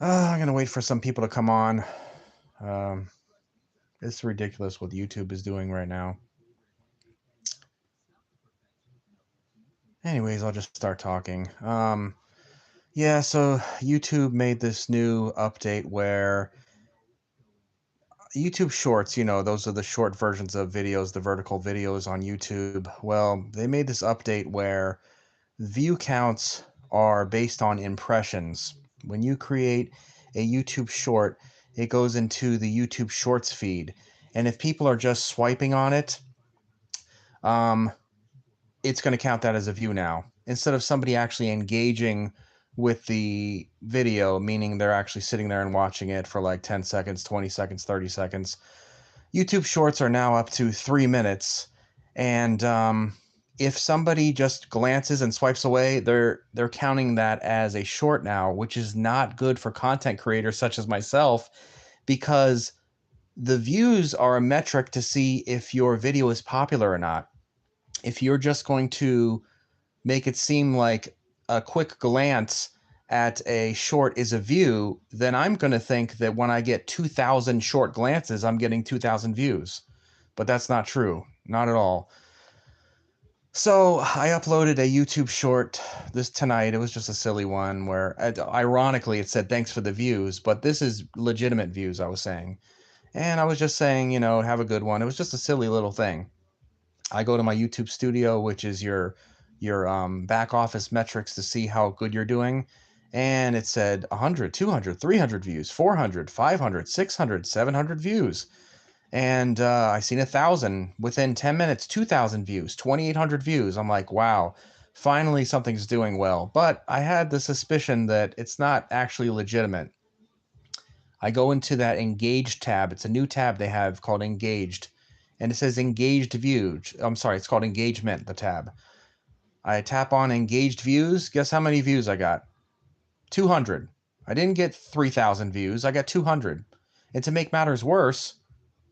I'm gonna wait for some people to come on. Um, it's ridiculous what YouTube is doing right now. Anyways, I'll just start talking. Yeah, so YouTube made this new update where YouTube Shorts, those are the short versions of videos, the vertical videos on YouTube. Well, they made this update where view counts are based on impressions. When you create a YouTube short, it goes into the YouTube Shorts feed. And if people are just swiping on it, um, it's going to count that as a view now. Instead of somebody actually engaging with the video, meaning they're actually sitting there and watching it for like 10 seconds, 20 seconds, 30 seconds. YouTube Shorts are now up to 3 minutes. And if somebody just glances and swipes away, they're counting that as a short now, which is not good for content creators such as myself, because the views are a metric to see if your video is popular or not. If you're just going to make it seem like a quick glance at a short is a view, then I'm going to think that when I get 2,000 short glances, I'm getting 2,000 views. But that's not true. Not at all. So I uploaded a YouTube short this tonight. It was just a silly one where, ironically, it said thanks for the views, but this is legitimate views, I was saying. And I was just saying, have a good one. It was just a silly little thing. I go to my YouTube Studio, which is your back office metrics to see how good you're doing. And it said 100, 200, 300 views, 400, 500, 600, 700 views. And I seen 1,000 within 10 minutes, 2,000 views, 2,800 views. I'm like, wow, finally something's doing well. But I had the suspicion that it's not actually legitimate. I go into that engaged tab. It's a new tab they have called engaged. And it says engaged views. I'm sorry, it's called engagement, the tab. I tap on engaged views. Guess how many views I got? 200. I didn't get 3,000 views. I got 200. And to make matters worse,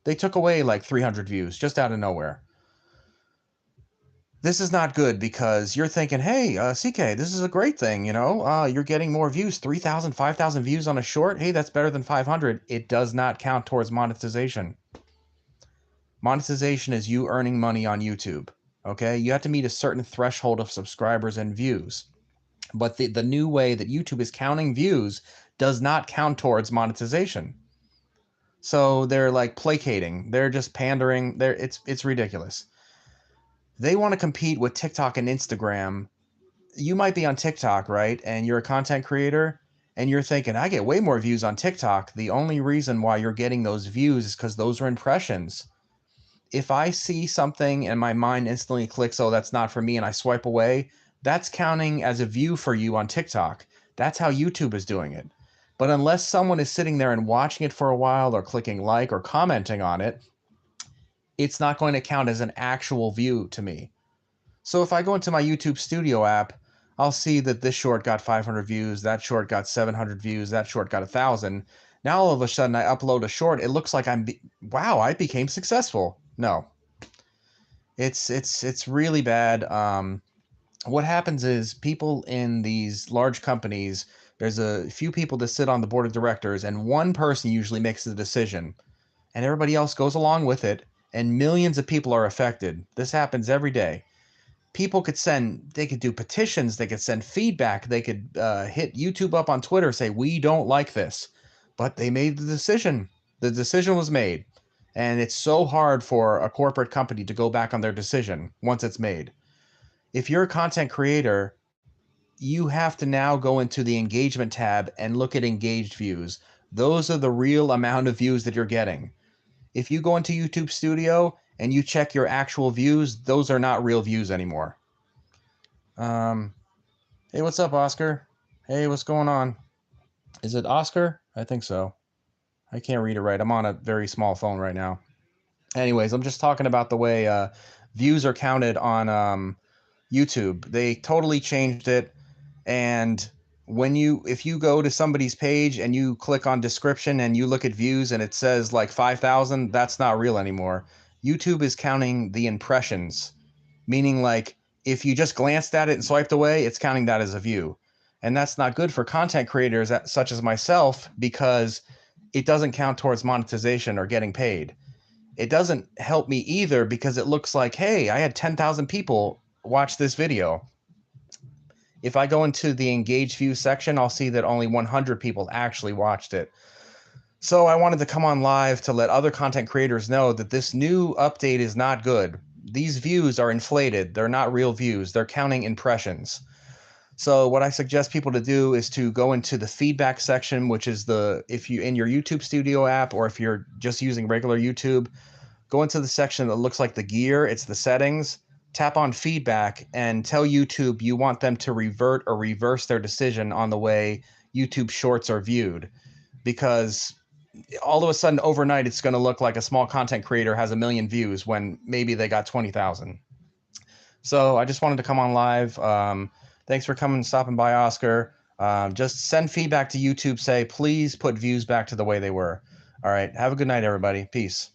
they took away like 300 views just out of nowhere. This is not good because you're thinking, hey, CeeKay, this is a great thing, you're getting more views, 3,000, 5,000 views on a short. Hey, that's better than 500. It does not count towards monetization. Monetization is you earning money on YouTube. Okay, you have to meet a certain threshold of subscribers and views. But the new way that YouTube is counting views does not count towards monetization. So they're like placating. They're just pandering. It's ridiculous. They want to compete with TikTok and Instagram. You might be on TikTok, right? And you're a content creator and you're thinking, I get way more views on TikTok. The only reason why you're getting those views is because those are impressions. If I see something and my mind instantly clicks, oh, that's not for me, and I swipe away, that's counting as a view for you on TikTok. That's how YouTube is doing it. But unless someone is sitting there and watching it for a while or clicking like or commenting on it, it's not going to count as an actual view to me. So if I go into my YouTube Studio app, I'll see that this short got 500 views, that short got 700 views, that short got 1,000. Now all of a sudden I upload a short, it looks like wow, I became successful. No, it's really bad. What happens is people in these large companies, there's a few people that sit on the board of directors, and one person usually makes the decision, and everybody else goes along with it, and millions of people are affected. This happens every day. People they could do petitions, they could send feedback, they could hit YouTube up on Twitter, say, we don't like this. But they made the decision. The decision was made. And it's so hard for a corporate company to go back on their decision once it's made. If you're a content creator, you have to now go into the engagement tab and look at engaged views. Those are the real amount of views that you're getting. If you go into YouTube Studio and you check your actual views, those are not real views anymore. Um, hey, what's up, Oscar? Hey, what's going on? Is it Oscar? I think so. I can't read it right. I'm on a very small phone right now. Anyways, I'm just talking about the way views are counted on YouTube. They totally changed it. And if you go to somebody's page and you click on description and you look at views and it says like 5,000, that's not real anymore. YouTube is counting the impressions, meaning like if you just glanced at it and swiped away, it's counting that as a view. And that's not good for content creators such as myself, because it doesn't count towards monetization or getting paid. It doesn't help me either because it looks like, hey, I had 10,000 people watch this video. If I go into the engaged view section, I'll see that only 100 people actually watched it. So I wanted to come on live to let other content creators know that this new update is not good. These views are inflated. They're not real views. They're counting impressions. So what I suggest people to do is to go into the feedback section, which is if you in your YouTube Studio app, or if you're just using regular YouTube, go into the section that looks like the gear. It's the settings. Tap on feedback and tell YouTube you want them to revert or reverse their decision on the way YouTube Shorts are viewed, because all of a sudden overnight it's going to look like a small content creator has 1 million views when maybe they got 20,000. So I just wanted to come on live. Thanks for coming and stopping by, Oscar. Just send feedback to YouTube. Say, please put views back to the way they were. All right. Have a good night, everybody. Peace.